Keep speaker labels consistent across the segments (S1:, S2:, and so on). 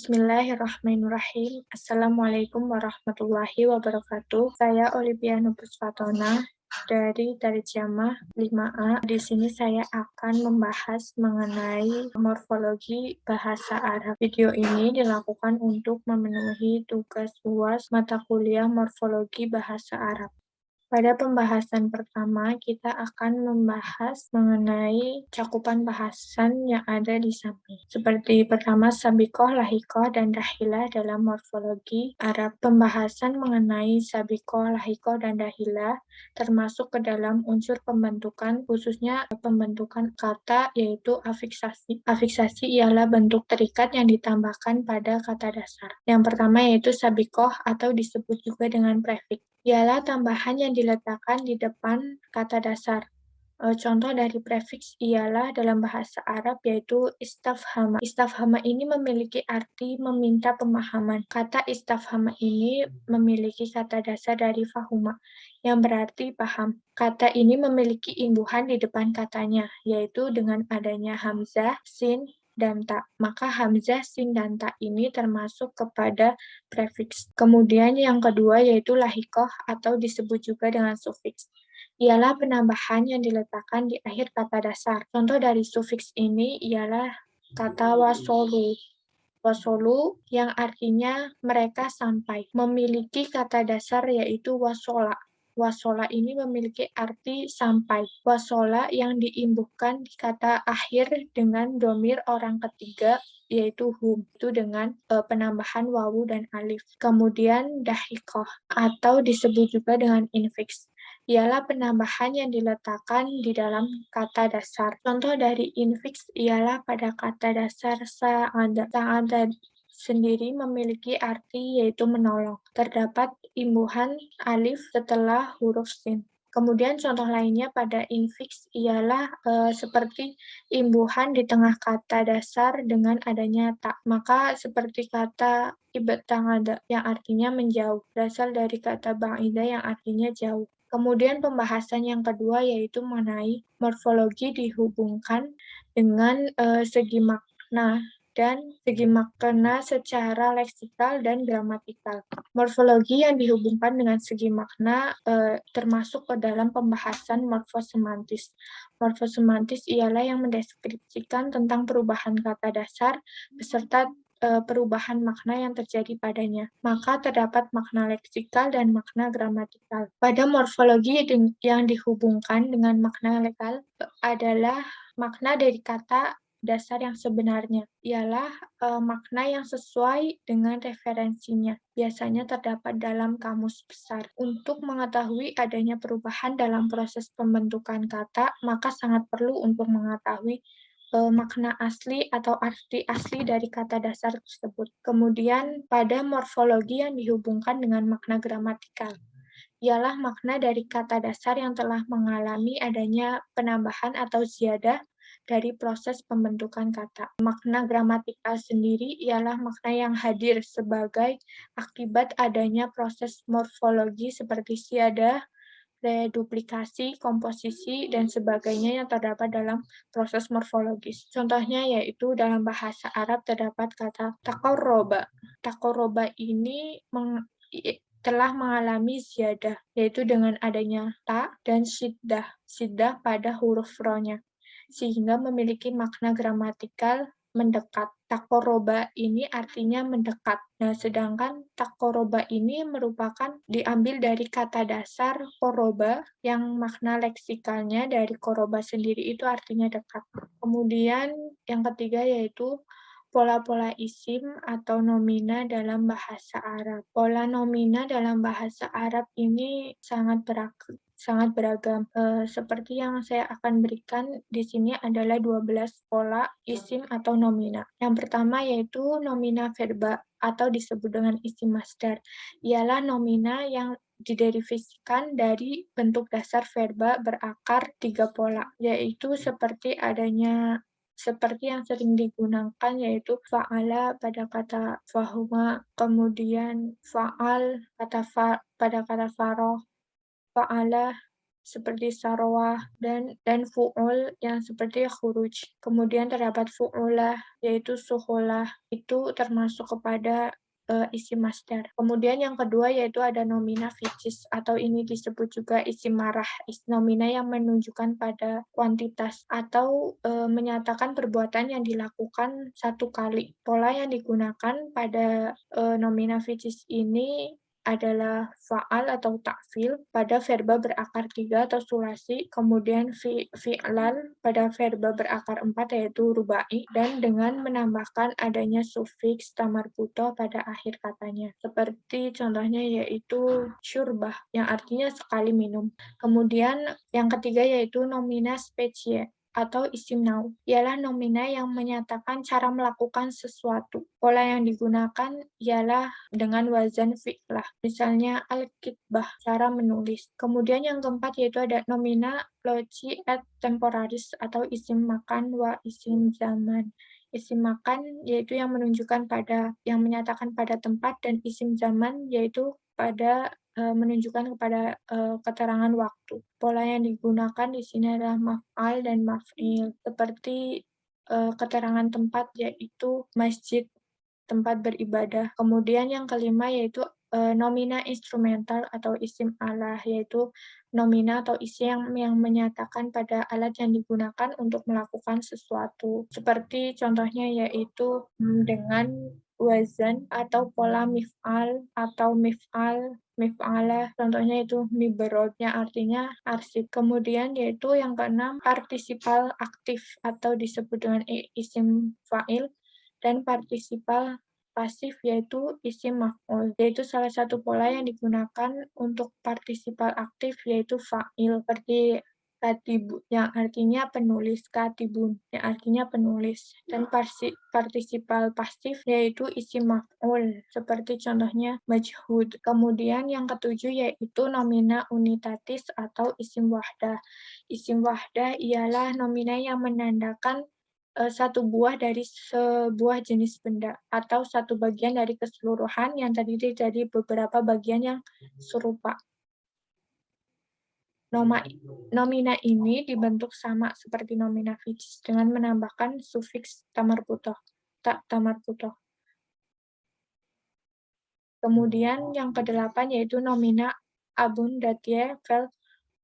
S1: Bismillahirrahmanirrahim. Assalamualaikum warahmatullahi wabarakatuh. Saya Olivia Nubus Fatona dari Tarjamah 5A. Di sini saya akan membahas mengenai morfologi bahasa Arab. Video ini dilakukan untuk memenuhi tugas UAS mata kuliah morfologi bahasa Arab. Pada pembahasan pertama, kita akan membahas mengenai cakupan bahasan yang ada di samping. Seperti pertama, sabikoh, lahikoh, dan dahilah dalam morfologi Arab. Pembahasan mengenai sabikoh, lahikoh, dan dahilah termasuk ke dalam unsur pembentukan, khususnya pembentukan kata, yaitu afiksasi. Afiksasi ialah bentuk terikat yang ditambahkan pada kata dasar. Yang pertama yaitu sabikoh atau disebut juga dengan prefiks. Ialah tambahan yang diletakkan di depan kata dasar. Contoh dari prefiks ialah dalam bahasa Arab yaitu istafhama. Istafhama ini memiliki arti meminta pemahaman. Kata istafhama ini memiliki kata dasar dari fahuma, yang berarti paham. Kata ini memiliki imbuhan di depan katanya, yaitu dengan adanya hamzah, sin, dan ta. Maka hamzah, sin, dan ta ini termasuk kepada prefiks. Kemudian yang kedua yaitu lahikoh atau disebut juga dengan sufiks. Ialah penambahan yang diletakkan di akhir kata dasar. Contoh dari sufiks ini ialah kata wasolu. Wasolu yang artinya mereka sampai. Memiliki kata dasar yaitu wasola. Wasola ini memiliki arti sampai. Wasola yang diimbuhkan di kata akhir dengan domir orang ketiga yaitu hum, itu dengan penambahan wawu dan alif. Kemudian dahikoh atau disebut juga dengan infiks. Ialah penambahan yang diletakkan di dalam kata dasar. Contoh dari infiks ialah pada kata dasar sa'ada. Sa'ada sendiri memiliki arti yaitu menolong. Terdapat imbuhan alif setelah huruf sin. Kemudian contoh lainnya pada infiks ialah seperti imbuhan di tengah kata dasar dengan adanya tak. Maka seperti kata ibta'ada yang artinya menjauh, berasal dari kata ba'ida yang artinya jauh. Kemudian pembahasan yang kedua yaitu mengenai morfologi dihubungkan dengan segi makna dan segi makna secara leksikal dan gramatikal. Morfologi yang dihubungkan dengan segi makna termasuk ke dalam pembahasan morfosemantis. Morfosemantis ialah yang mendeskripsikan tentang perubahan kata dasar beserta perubahan makna yang terjadi padanya. Maka terdapat makna leksikal dan makna gramatikal. Pada morfologi yang dihubungkan dengan makna lekal adalah makna dari kata dasar yang sebenarnya, ialah makna yang sesuai dengan referensinya. Biasanya terdapat dalam kamus besar. Untuk mengetahui adanya perubahan dalam proses pembentukan kata, maka sangat perlu untuk mengetahui makna asli atau arti asli dari kata dasar tersebut. Kemudian pada morfologi yang dihubungkan dengan makna gramatikal, ialah makna dari kata dasar yang telah mengalami adanya penambahan atau ziyadah dari proses pembentukan kata. Makna gramatikal sendiri ialah makna yang hadir sebagai akibat adanya proses morfologi seperti ziyadah, reduplikasi, komposisi, dan sebagainya yang terdapat dalam proses morfologis. Contohnya yaitu dalam bahasa Arab terdapat kata takorroba. Takorroba ini telah mengalami ziyadah, yaitu dengan adanya ta dan syiddah. Syiddah pada huruf ro-nya, sehingga memiliki makna gramatikal mendekat. Takoroba ini artinya mendekat. Nah, sedangkan takoroba ini merupakan diambil dari kata dasar koroba yang makna leksikalnya dari koroba sendiri itu artinya dekat. Kemudian yang ketiga yaitu pola-pola isim atau nomina dalam bahasa Arab. Pola nomina dalam bahasa Arab ini sangat beragam. Seperti yang saya akan berikan di sini adalah 12 pola isim atau nomina. Yang pertama yaitu nomina verba atau disebut dengan isim masdar. Ialah nomina yang diderivasikan dari bentuk dasar verba berakar 3 pola, yaitu seperti yang sering digunakan yaitu fa'ala pada kata fahuma, kemudian fa'al pada kata faroh, fa'ala seperti sarwah dan fu'ul yang seperti khuruj. Kemudian terdapat fu'ulah yaitu suhulah, itu termasuk kepada isim masdar. Kemudian yang kedua yaitu ada nomina ficis atau ini disebut juga isim marah, nomina yang menunjukkan pada kuantitas atau menyatakan perbuatan yang dilakukan satu kali. Pola yang digunakan pada nomina ficis ini adalah fa'al atau ta'fil pada verba berakar 3 atau sulasi, kemudian fi'lan pada verba berakar 4 yaitu rubai, dan dengan menambahkan adanya sufiks tamarbuto pada akhir katanya. Seperti contohnya yaitu syurbah yang artinya sekali minum. Kemudian yang ketiga yaitu nomina specie atau isim nau, ialah nomina yang menyatakan cara melakukan sesuatu. Pola yang digunakan ialah dengan wazan fi'lah, misalnya al-kitbah, cara menulis. Kemudian yang keempat yaitu ada nomina loci et temporaris atau isim makan wa isim zaman. Isim makan yaitu yang menunjukkan pada, yang menyatakan pada tempat, dan isim zaman yaitu pada menunjukkan kepada keterangan waktu. Pola yang digunakan di sini adalah maf'al dan maf'il. Seperti keterangan tempat yaitu masjid, tempat beribadah. Kemudian yang kelima yaitu nomina instrumental atau isim alah, yaitu nomina atau isim yang menyatakan pada alat yang digunakan untuk melakukan sesuatu. Seperti contohnya yaitu dengan wazan atau pola mif'al atau mif'alah, contohnya itu miberod yang artinya arsip. Kemudian yaitu yang keenam partisipal aktif atau disebut dengan isim fa'il, dan partisipal pasif yaitu isim maf'ul, yaitu salah satu pola yang digunakan untuk partisipal aktif yaitu fa'il, seperti katibu yang artinya penulis, katibun yang artinya penulis, dan partisipal pasif yaitu isim maf'ul, seperti contohnya majhud. Kemudian yang ketujuh yaitu nomina unitatis atau isim wahdah. Isim wahdah ialah nomina yang menandakan satu buah dari sebuah jenis benda atau satu bagian dari keseluruhan yang terdiri dari beberapa bagian yang serupa. Nomina ini dibentuk sama seperti nomina ficis dengan menambahkan sufiks tamarbutoh. Kemudian yang kedelapan yaitu nomina abundatie vel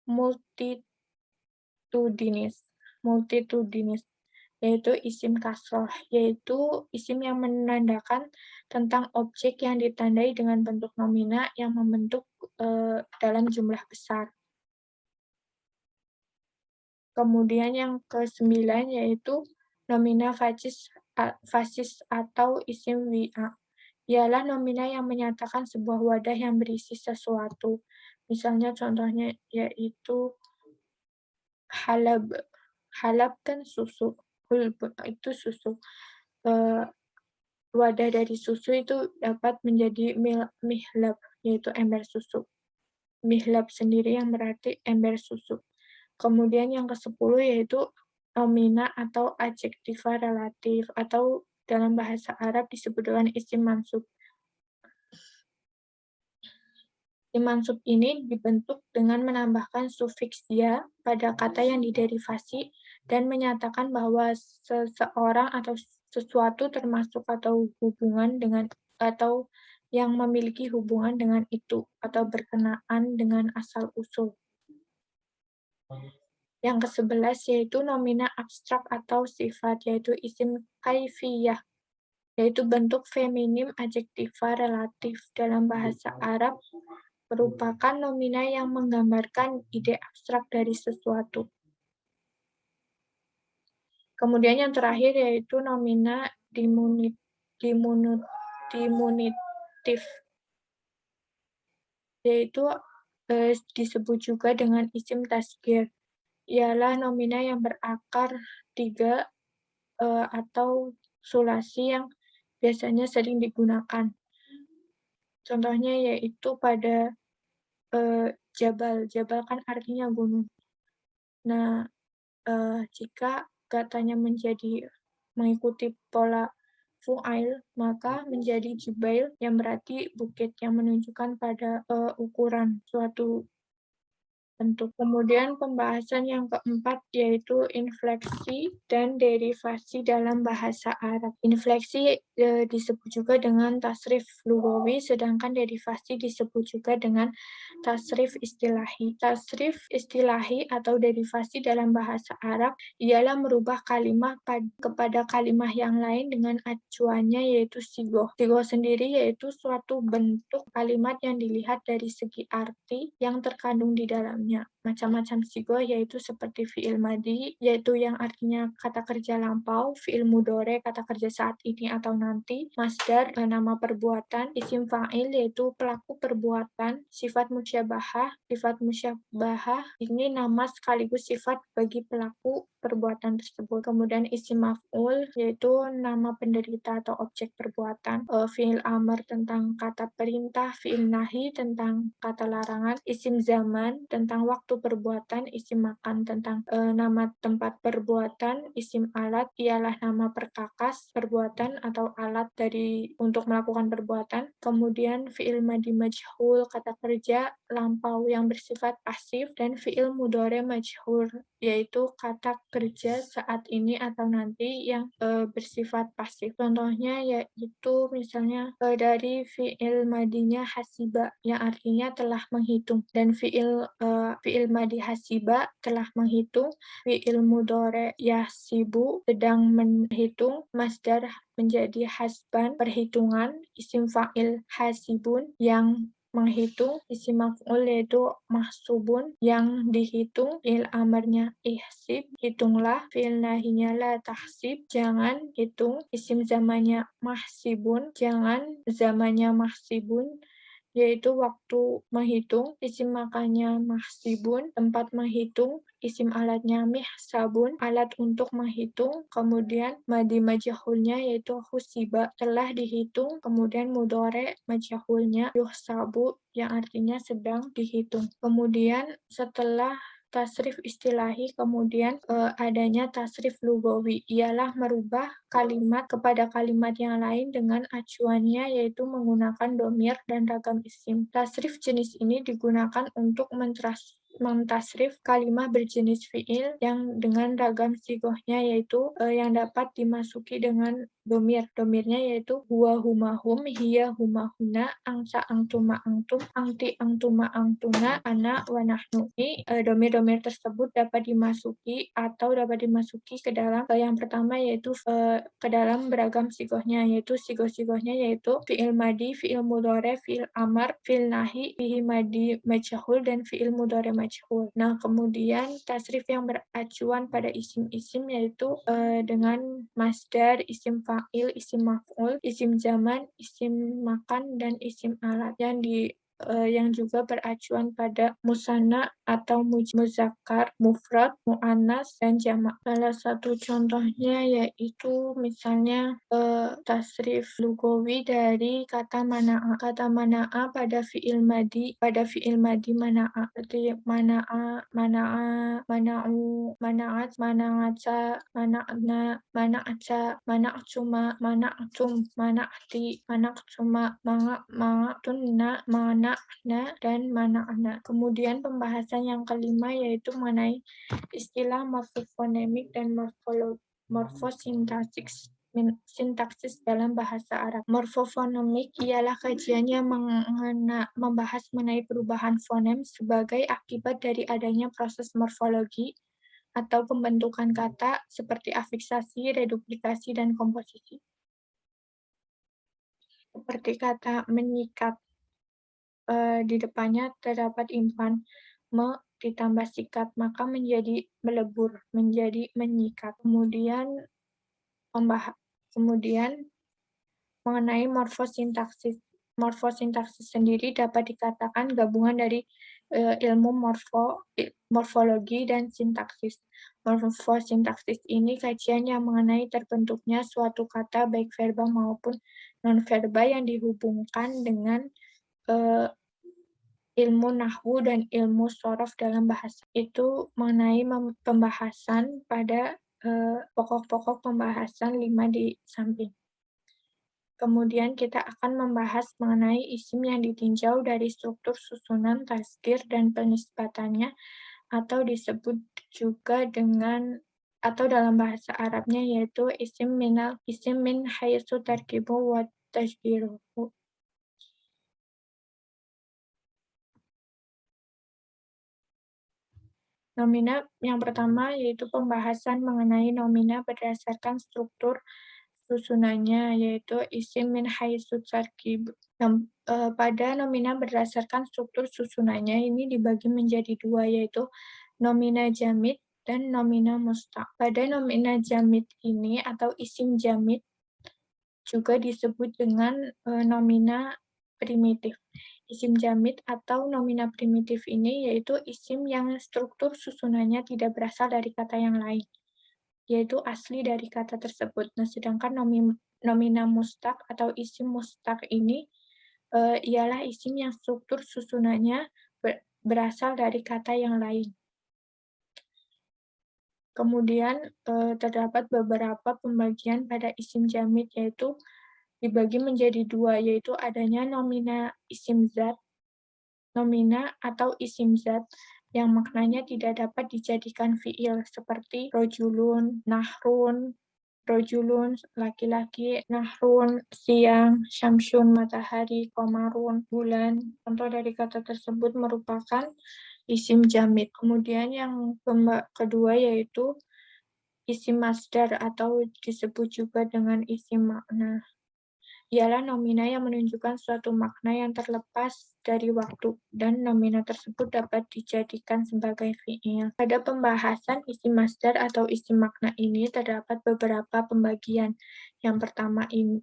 S1: multitudinis, yaitu isim kasroh, yaitu isim yang menandakan tentang objek yang ditandai dengan bentuk nomina yang membentuk dalam jumlah besar. Kemudian yang ke-9 yaitu nomina fasis atau isim wi'a, ialah nomina yang menyatakan sebuah wadah yang berisi sesuatu. Misalnya contohnya yaitu halab. Halab kan susu, hulbun itu susu. Wadah dari susu itu dapat menjadi mihlab, yaitu ember susu. Mihlab sendiri yang berarti ember susu. Kemudian yang ke-10 yaitu nomina atau adjektiva relatif atau dalam bahasa Arab disebut dengan isim mansub. Isim mansub ini dibentuk dengan menambahkan sufiks dia pada kata yang diderivasi dan menyatakan bahwa seseorang atau sesuatu termasuk atau hubungan dengan atau yang memiliki hubungan dengan itu atau berkenaan dengan asal-usul. Yang ke-11 yaitu nomina abstrak atau sifat, yaitu isim kaifiyah, yaitu bentuk feminim adjektiva relatif dalam bahasa Arab, merupakan nomina yang menggambarkan ide abstrak dari sesuatu. Kemudian yang terakhir yaitu nomina diminutif, yaitu disebut juga dengan isim tasghir, ialah nomina yang berakar 3 atau sulasi yang biasanya sering digunakan. Contohnya yaitu pada jabal. Jabal kan artinya gunung. Nah, jika katanya mengikuti pola fu'ail, maka menjadi jubail yang berarti bukit, yang menunjukkan pada ukuran suatu bentuk. Kemudian pembahasan yang keempat yaitu infleksi dan derivasi dalam bahasa Arab. Infleksi disebut juga dengan tasrif lughawi, sedangkan derivasi disebut juga dengan tasrif istilahi. Tasrif istilahi atau derivasi dalam bahasa Arab ialah merubah kalimat kepada kalimat yang lain dengan acuannya yaitu sigoh. Sigoh sendiri yaitu suatu bentuk kalimat yang dilihat dari segi arti yang terkandung di dalamnya. Macam-macam sigoh yaitu seperti fi'il madi, yaitu yang artinya kata kerja lampau, fi'il mudhore, kata kerja saat ini atau nanti, masdar, nama perbuatan, isim fa'il yaitu pelaku perbuatan, sifat musyabahah ini nama sekaligus sifat bagi pelaku perbuatan tersebut. Kemudian isim maf'ul yaitu nama penderita atau objek perbuatan, fi'il amr tentang kata perintah, fi'il nahi tentang kata larangan, isim zaman tentang waktu perbuatan, isim makan tentang nama tempat perbuatan, isim alat ialah nama perkakas perbuatan atau alat untuk melakukan perbuatan. Kemudian fi'il madi majhul kata kerja lampau yang bersifat pasif, dan fi'il mudhore majhul yaitu kata kerja saat ini atau nanti yang bersifat pasif. Contohnya yaitu misalnya dari fi'il madinya hasiba yang artinya telah menghitung, dan fi'il madi hasiba telah menghitung, fi'il mudhore yahsibu sedang menghitung, masdar menjadi hasban perhitungan, isim fa'il hasibun yang menghitung, isim maf'ul yaitu mahsubun yang dihitung, fi'il amarnya ihsib hitunglah, fi'il nahinya la tahsib jangan hitung, isim zamannya mahsibun jangan, zamannya mahsibun yaitu waktu menghitung, isim makannya mahsibun tempat menghitung, isim alatnya mihsabun alat untuk menghitung, kemudian madi majhulnya yaitu husiba telah dihitung, kemudian mudhore majhulnya yuhsabu yang artinya sedang dihitung. Kemudian setelah tasrif istilahi, kemudian adanya tasrif lugawi, ialah merubah kalimat kepada kalimat yang lain dengan acuannya yaitu menggunakan domir dan ragam isim. Tasrif jenis ini digunakan untuk mentasrif kalimat berjenis fi'il yang dengan ragam sigohnya yaitu yang dapat dimasuki dengan domir. Domirnya yaitu huwa huma hum, hiya huma huna, angsa angtuma angtum, angti angtuma angtuna, ana wa nahnu. Ini domir-domir tersebut dapat dimasuki ke dalam yang pertama yaitu ke dalam beragam sigohnya, yaitu sigoh-sigohnya yaitu fi'il madi, fi'il mudhore, fi'il amar, fi'il nahi, fi'il madi majhul, dan fi'il mudhore majhul. Nah, kemudian tasrif yang beracuan pada isim-isim yaitu dengan masdar, isim fa'il, isim maf'ul, isim zaman, isim makan, dan isim alat yang juga beracuan pada musanna atau muzakkar, mufrad, muannas, dan jamak. Salah satu contohnya yaitu misalnya tasrif lugawi dari kata mana'a. Kata mana'a pada fi'il madi mana'a. Seperti mana'a, mana'u, mana'at, mana'aca, mana'na, mana'aca, mana'cuma, mana'cum, mana'ti, mana'cuma, manga'tunna, mana'na, dan mana'na. Kemudian pembahasan yang kelima yaitu mengenai istilah morfofonemik dan morfosintaksis dalam bahasa Arab. Morfofonemik ialah kajian yang membahas mengenai perubahan fonem sebagai akibat dari adanya proses morfologi atau pembentukan kata seperti afiksasi, reduplikasi, dan komposisi. Seperti kata menyikat, di depannya terdapat impan ditambah sikat, maka menjadi melebur, menjadi menyikat. Kemudian mengenai morfosintaksis. Morfosintaksis sendiri dapat dikatakan gabungan dari ilmu morfologi dan sintaksis. Morfosintaksis ini kajian yang mengenai terbentuknya suatu kata baik verba maupun non-verba yang dihubungkan dengan ilmu nahwu dan ilmu shorof dalam bahasa. Itu mengenai pembahasan pada pokok-pokok pembahasan 5 di samping. Kemudian kita akan membahas mengenai isim yang ditinjau dari struktur susunan tazkir dan penisbatannya, atau disebut juga dengan atau dalam bahasa Arabnya yaitu isim min haitsu tarkibu wa tashbiruhu. Nomina yang pertama yaitu pembahasan mengenai nomina berdasarkan struktur susunannya, yaitu isim min haitsu tarkib. Pada nomina berdasarkan struktur susunannya ini dibagi menjadi dua, yaitu nomina jamid dan nomina mustaq. Pada nomina jamid ini atau isim jamid juga disebut dengan nomina primitif. Isim jamid atau nomina primitif ini yaitu isim yang struktur susunannya tidak berasal dari kata yang lain, yaitu asli dari kata tersebut. Nah, sedangkan nomina mustaq atau isim mustaq ini ialah isim yang struktur susunannya berasal dari kata yang lain. Kemudian terdapat beberapa pembagian pada isim jamid, yaitu dibagi menjadi dua, yaitu adanya nomina isim zat, nomina atau isim zat yang maknanya tidak dapat dijadikan fiil, seperti rojulun, nahrun, rojulun, laki-laki, nahrun, siang, syamsun, matahari, komarun, bulan. Contoh dari kata tersebut merupakan isim jamid. Kemudian yang kedua yaitu isim masdar atau disebut juga dengan isim makna. Ialah nomina yang menunjukkan suatu makna yang terlepas dari waktu, dan nomina tersebut dapat dijadikan sebagai fiil. Pada pembahasan isim masdar atau isim makna ini terdapat beberapa pembagian. Yang pertama ini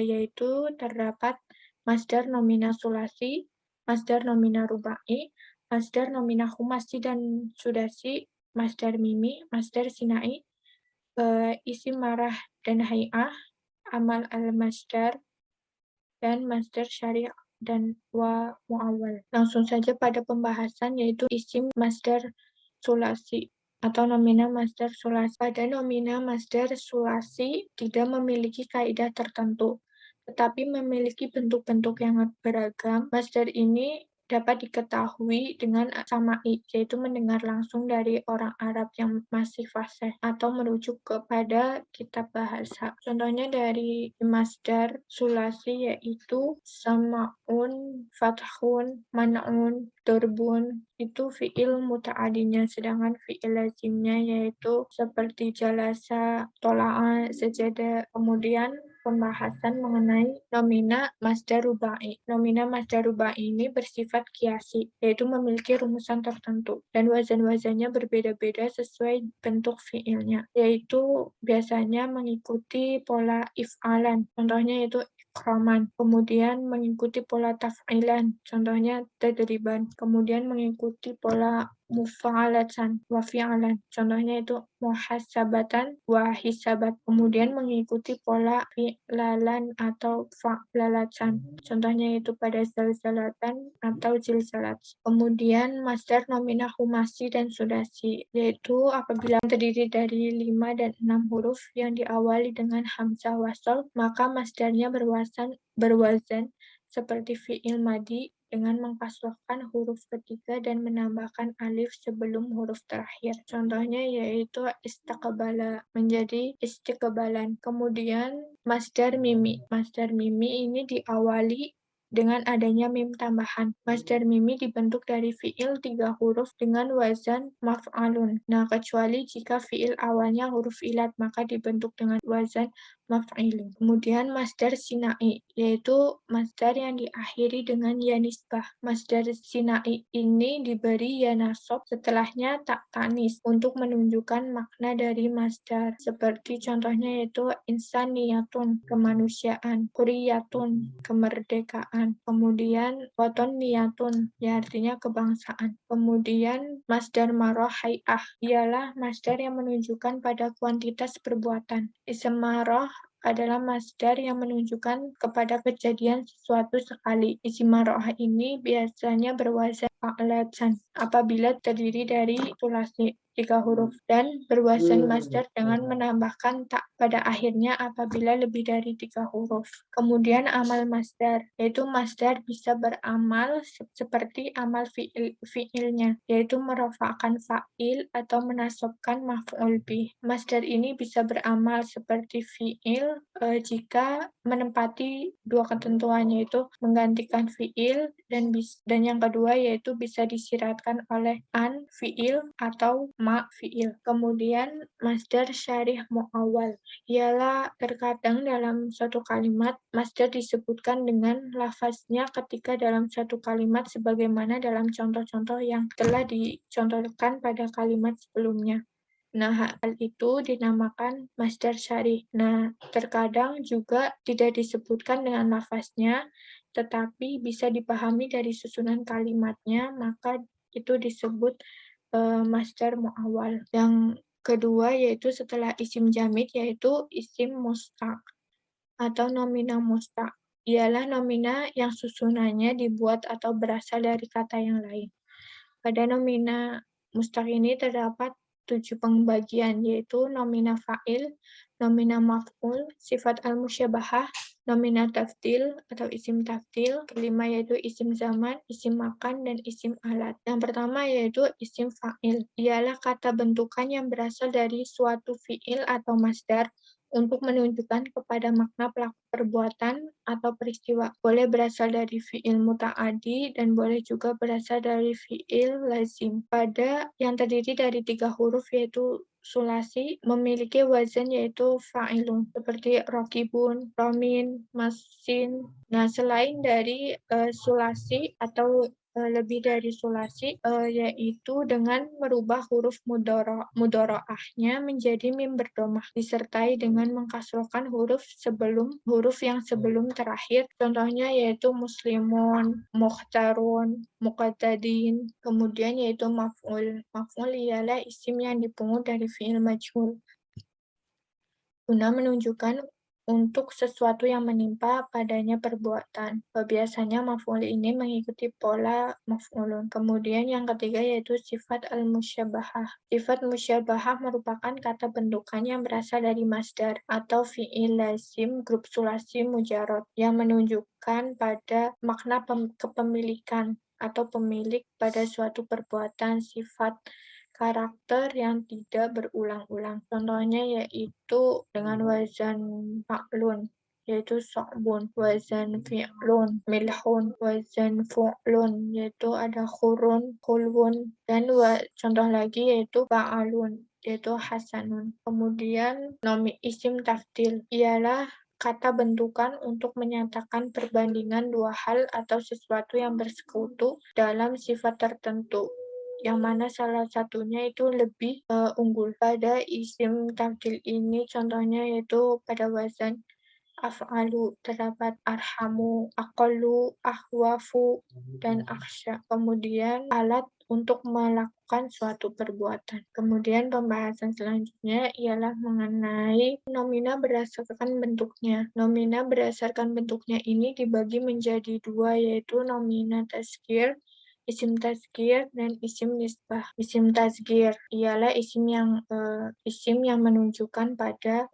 S1: yaitu terdapat masdar nomina sulasi, masdar nomina rubai, masdar nomina humasi dan sudasi, masdar mimi, masdar sinai, isim marah dan hay'ah, amal al-masdar, dan masdar syari' dan wa mu'awwal. Langsung saja pada pembahasan yaitu isim masdar sulasi atau nomina masdar sulasi. Pada nomina masdar sulasi tidak memiliki kaidah tertentu, tetapi memiliki bentuk-bentuk yang beragam. Masdar ini dapat diketahui dengan sama'i, yaitu mendengar langsung dari orang Arab yang masih fasih atau merujuk kepada kitab bahasa. Contohnya dari masdar sulasi yaitu sama'un, fathun, man'un, durbun, itu fi'il muta'adinya, sedangkan fi'il lazimnya yaitu seperti jalasa, tola'a, sajada. Kemudian pembahasan mengenai nomina masdar rubai. Nomina masdar rubai ini bersifat kiasi, yaitu memiliki rumusan tertentu, dan wazan-wazannya berbeda-beda sesuai bentuk fiilnya, yaitu biasanya mengikuti pola if'alan, contohnya yaitu ikroman, kemudian mengikuti pola taf'ilan, contohnya tadriban, kemudian mengikuti pola mufa'alatan wa fi'alan, contohnya itu muhasabatan wa hisabat, kemudian mengikuti pola fi'lalan atau fa'lalatan, contohnya itu pada zalzalatan atau zilzalat. Kemudian masdar nomina humasi dan sudasi, yaitu apabila terdiri dari 5 dan 6 huruf yang diawali dengan hamzah wasal, maka masdarnya berwazan seperti fi'il madi dengan mengkasrohkan huruf ketiga dan menambahkan alif sebelum huruf terakhir. Contohnya yaitu istaqbala menjadi istiqbalan. Kemudian masdar mimi. Masdar mimi ini diawali dengan adanya mim tambahan. Masdar mimi dibentuk dari fi'il 3 huruf dengan wazan maf'alun. Nah, kecuali jika fi'il awalnya huruf ilat, maka dibentuk dengan wazan maf'ilun. Kemudian masdar sinai, yaitu masdar yang diakhiri dengan ya nisbah. Masdar sinai ini diberi ya nasab setelahnya tak tanis untuk menunjukkan makna dari masdar. Seperti contohnya yaitu insaniyatun, kemanusiaan, kuriyatun, kemerdekaan. Kemudian waton niyatun, ya artinya kebangsaan. Kemudian masdar maroh hay'ah, ialah masdar yang menunjukkan pada kuantitas perbuatan. Ism maroh adalah masdar yang menunjukkan kepada kejadian sesuatu sekali. Isim maroh ini biasanya berwazan fa'latan apabila terdiri dari sulasi. 3 huruf dan berwazan masdar dengan menambahkan tak pada akhirnya apabila lebih dari 3 huruf. Kemudian amal masdar, yaitu masdar bisa beramal seperti amal fiilnya, yaitu merofakkan fa'il atau menasobkan maf'ul bih. Masdar ini bisa beramal seperti fiil jika menempati dua ketentuan, yaitu menggantikan fiil dan yang kedua yaitu bisa disiratkan oleh an fiil atau ma fiil. Kemudian masdar syarih muawwal ialah terkadang dalam suatu kalimat masdar disebutkan dengan lafaznya ketika dalam suatu kalimat sebagaimana dalam contoh-contoh yang telah dicontohkan pada kalimat sebelumnya. Nah, hal itu dinamakan masdar syarih. Nah, terkadang juga tidak disebutkan dengan lafaznya, tetapi bisa dipahami dari susunan kalimatnya, maka itu disebut masdar muawwal. Yang kedua yaitu setelah isim jamid, yaitu isim mustaq atau nomina mustaq. Ialah nomina yang susunannya dibuat atau berasal dari kata yang lain. Pada nomina mustaq ini terdapat 7 pembagian, yaitu nomina fa'il, nomina maf'ul, sifat al-musyabahah, nomina tafdil atau isim tafdil, kelima yaitu isim zaman, isim makan, dan isim alat. Yang pertama yaitu isim fa'il, ialah kata bentukan yang berasal dari suatu fi'il atau masdar untuk menunjukkan kepada makna pelaku perbuatan atau peristiwa. Boleh berasal dari fi'il muta'adi dan boleh juga berasal dari fi'il lazim. Pada yang terdiri dari 3 huruf yaitu sulasi memiliki wazan yaitu fa'ilun seperti rokibun, romin, masin. Nah, selain dari sulasi atau lebih dari sulasi yaitu dengan merubah huruf mudoro'ahnya menjadi mim berdomah disertai dengan mengkasrohkan huruf yang sebelum terakhir. Contohnya yaitu muslimun, mukhtarun, muqaddadin. Kemudian yaitu maf'ul. Maf'ul ialah isim yang dipungut dari fi'il majhul guna menunjukkan untuk sesuatu yang menimpa padanya perbuatan. Biasanya maf'ul ini mengikuti pola maf'ulun. Kemudian yang ketiga yaitu sifat al-musyabahah. Sifat musyabahah merupakan kata bentukan yang berasal dari masdar atau fi'il lazim grup sulasi mujarrad yang menunjukkan pada makna kepemilikan atau pemilik pada suatu perbuatan, sifat, karakter yang tidak berulang-ulang. Contohnya yaitu dengan wazan fa'lun, yaitu so'bun, wazan fi'lun, milhun, wazan fu'lun, yaitu ada khurun, khulwun, dan contoh lagi yaitu fa'alun, yaitu hasanun. Kemudian isim tafdil ialah kata bentukan untuk menyatakan perbandingan dua hal atau sesuatu yang bersekutu dalam sifat tertentu, yang mana salah satunya itu lebih unggul. Pada isim tafdil ini contohnya yaitu pada wazan af'alu terdapat arhamu, aqallu, ahwafu, dan akhsya. Kemudian alat untuk melakukan suatu perbuatan. Kemudian pembahasan selanjutnya ialah mengenai nomina berdasarkan bentuknya. Nomina berdasarkan bentuknya ini dibagi menjadi dua, yaitu nomina tazkir, isim tazkir, dan isim nisbah. Isim tazkir ialah isim yang menunjukkan pada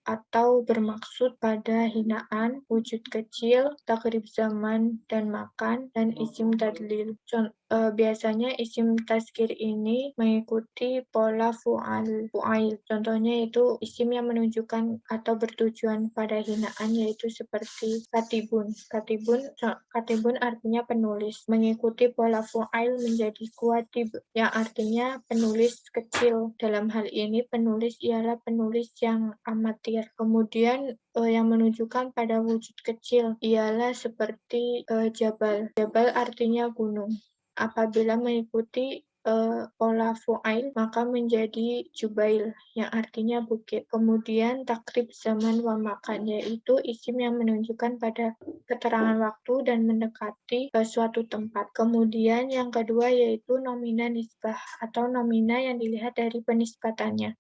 S1: atau bermaksud pada hinaan, wujud kecil, takrib zaman dan makan, dan isim tadlil. Biasanya isim tazkir ini mengikuti pola fu'ail. Contohnya itu isim yang menunjukkan atau bertujuan pada hinaan, yaitu seperti katibun. Katibun artinya penulis. Mengikuti pola fu'ail menjadi kuatib, yang artinya penulis kecil. Dalam hal ini penulis ialah penulis yang amatir. Kemudian yang menunjukkan pada wujud kecil ialah seperti jabal. Jabal artinya gunung. Apabila mengikuti pola fu'ail maka menjadi jubail yang artinya bukit. Kemudian takrib zaman wa makan, yaitu isim yang menunjukkan pada keterangan waktu dan mendekati suatu tempat. Kemudian yang kedua yaitu nomina nisbah atau nomina yang dilihat dari penisbatannya,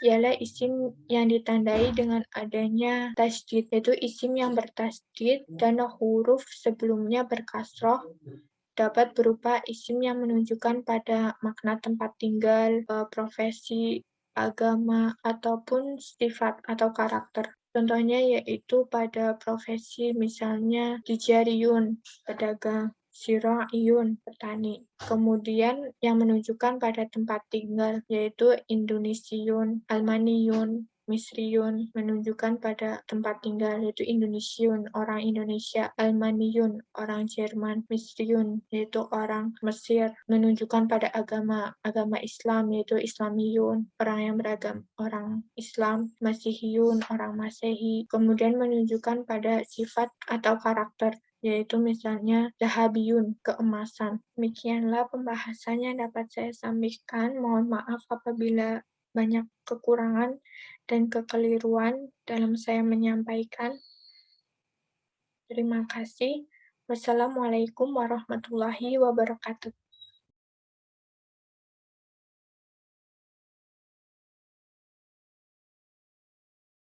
S1: ialah isim yang ditandai dengan adanya tasydid, yaitu isim yang bertasydid dan huruf sebelumnya berkasroh dapat berupa isim yang menunjukkan pada makna tempat tinggal, profesi, agama, ataupun sifat atau karakter. Contohnya yaitu pada profesi misalnya tijariyun, pedagang, sira'iyun, petani. Kemudian yang menunjukkan pada tempat tinggal yaitu Indonesiun, Almaniyun, Misriyun menunjukkan pada tempat tinggal yaitu Indonesiun, orang Indonesia, Almaniyun, orang Jerman, Misriyun yaitu orang Mesir menunjukkan pada agama Islam yaitu Islamiyun, orang yang beragam orang Islam, Masihiyun, orang Masehi, kemudian menunjukkan pada sifat atau karakter yaitu misalnya Zahabiyun, keemasan. Demikianlah pembahasannya dapat saya sampaikan. Mohon maaf apabila banyak kekurangan dan kekeliruan dalam saya menyampaikan. Terima kasih. Wassalamualaikum warahmatullahi wabarakatuh.